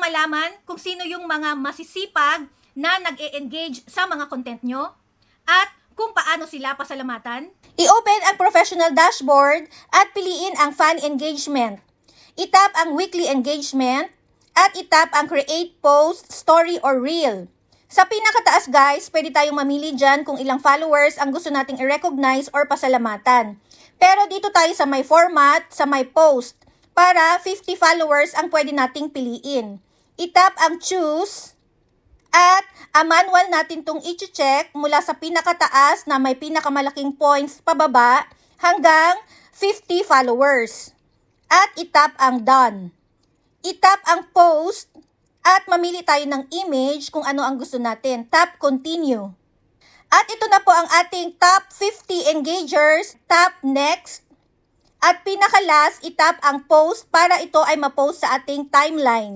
malaman kung sino yung mga masisipag na nag-e-engage sa mga content nyo? At kung paano sila pasalamatan? I-open ang professional dashboard at piliin ang fan engagement. I-tap ang weekly engagement at i-tap ang create post, story, or reel. Sa pinakataas guys, pwede tayong mamili dyan kung ilang followers ang gusto nating i-recognize or pasalamatan. Pero dito tayo sa my format, sa my post, para 50 followers ang pwede nating piliin. I-tap ang choose at manual natin itong i-check mula sa pinakataas na may pinakamalaking points pababa hanggang 50 followers. At i-tap ang done. I-tap ang post at mamili tayo ng image kung ano ang gusto natin. Tap continue. At ito na po ang ating top 50 engagers. Tap next. At pinaka-last, i-tap ang post para ito ay ma-post sa ating timeline.